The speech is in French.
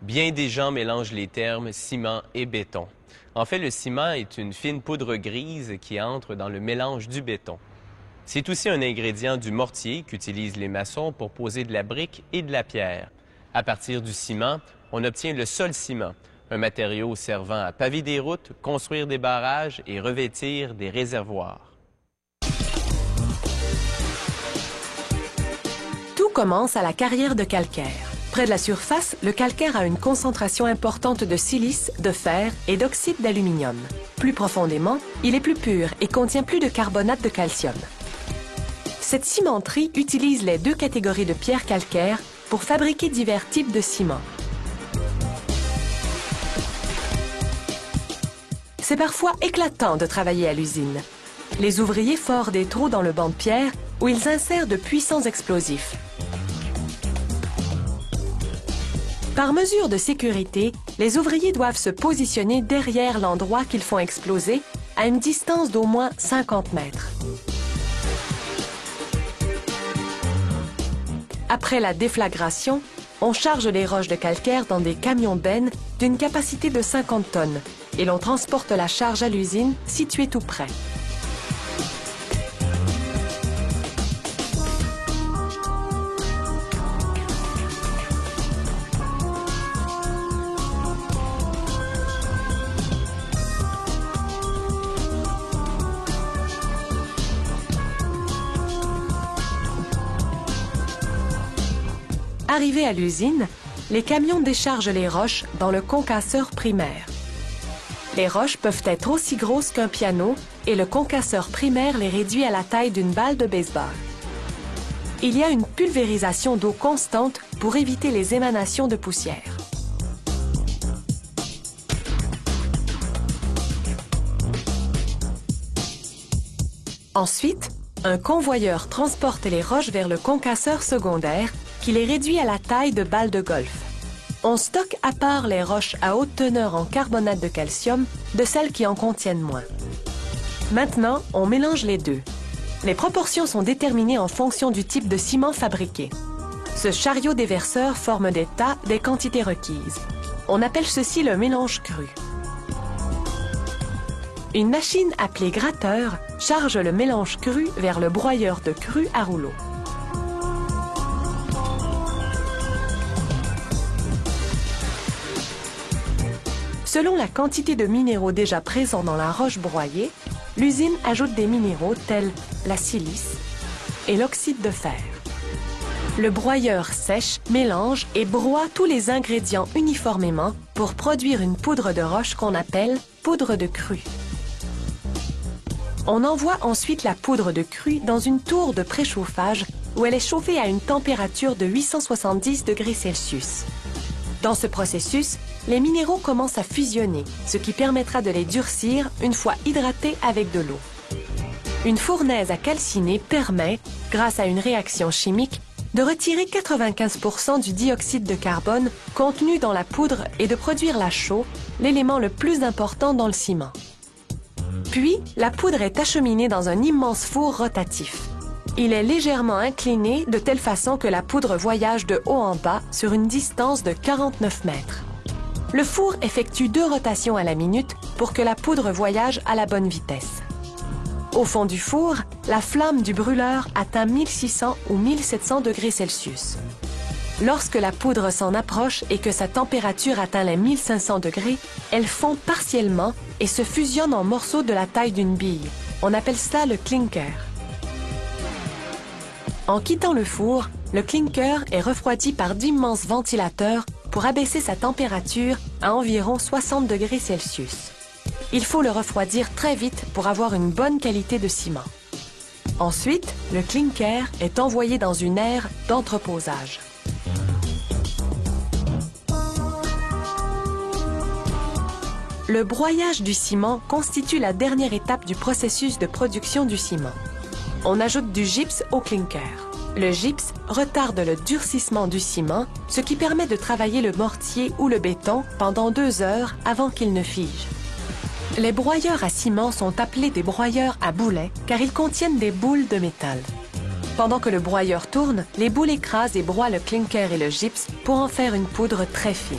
Bien des gens mélangent les termes ciment et béton. En fait, le ciment est une fine poudre grise qui entre dans le mélange du béton. C'est aussi un ingrédient du mortier qu'utilisent les maçons pour poser de la brique et de la pierre. À partir du ciment, on obtient le sol-ciment, un matériau servant à paver des routes, construire des barrages et revêtir des réservoirs. Tout commence à la carrière de calcaire. Près de la surface, le calcaire a une concentration importante de silice, de fer et d'oxyde d'aluminium. Plus profondément, il est plus pur et contient plus de carbonate de calcium. Cette cimenterie utilise les deux catégories de pierres calcaires pour fabriquer divers types de ciment. C'est parfois éclatant de travailler à l'usine. Les ouvriers forent des trous dans le banc de pierre où ils insèrent de puissants explosifs. Par mesure de sécurité, les ouvriers doivent se positionner derrière l'endroit qu'ils font exploser à une distance d'au moins 50 mètres. Après la déflagration, on charge les roches de calcaire dans des camions bennes d'une capacité de 50 tonnes et l'on transporte la charge à l'usine située tout près. Arrivés à l'usine, les camions déchargent les roches dans le concasseur primaire. Les roches peuvent être aussi grosses qu'un piano et le concasseur primaire les réduit à la taille d'une balle de baseball. Il y a une pulvérisation d'eau constante pour éviter les émanations de poussière. Ensuite, un convoyeur transporte les roches vers le concasseur secondaire qui les réduit à la taille de balles de golf. On stocke à part les roches à haute teneur en carbonate de calcium de celles qui en contiennent moins. Maintenant, on mélange les deux. Les proportions sont déterminées en fonction du type de ciment fabriqué. Ce chariot déverseur forme des tas des quantités requises. On appelle ceci le mélange cru. Une machine appelée gratteur charge le mélange cru vers le broyeur de cru à rouleau. Selon la quantité de minéraux déjà présents dans la roche broyée, l'usine ajoute des minéraux tels la silice et l'oxyde de fer. Le broyeur sèche, mélange et broie tous les ingrédients uniformément pour produire une poudre de roche qu'on appelle poudre de cru. On envoie ensuite la poudre de cru dans une tour de préchauffage où elle est chauffée à une température de 870 degrés Celsius. Dans ce processus, les minéraux commencent à fusionner, ce qui permettra de les durcir une fois hydratés avec de l'eau. Une fournaise à calciner permet, grâce à une réaction chimique, de retirer 95% du dioxyde de carbone contenu dans la poudre et de produire la chaux, l'élément le plus important dans le ciment. Puis, la poudre est acheminée dans un immense four rotatif. Il est légèrement incliné de telle façon que la poudre voyage de haut en bas sur une distance de 49 mètres. Le four effectue 2 rotations à la minute pour que la poudre voyage à la bonne vitesse. Au fond du four, la flamme du brûleur atteint 1600 ou 1700 degrés Celsius. Lorsque la poudre s'en approche et que sa température atteint les 1500 degrés, elle fond partiellement et se fusionne en morceaux de la taille d'une bille. On appelle ça le clinker. En quittant le four, le clinker est refroidi par d'immenses ventilateurs pour abaisser sa température à environ 60 degrés Celsius. Il faut le refroidir très vite pour avoir une bonne qualité de ciment. Ensuite, le clinker est envoyé dans une aire d'entreposage. Le broyage du ciment constitue la dernière étape du processus de production du ciment. On ajoute du gypse au clinker. Le gypse retarde le durcissement du ciment, ce qui permet de travailler le mortier ou le béton pendant 2 heures avant qu'il ne fige. Les broyeurs à ciment sont appelés des broyeurs à boulets car ils contiennent des boules de métal. Pendant que le broyeur tourne, les boules écrasent et broient le clinker et le gypse pour en faire une poudre très fine.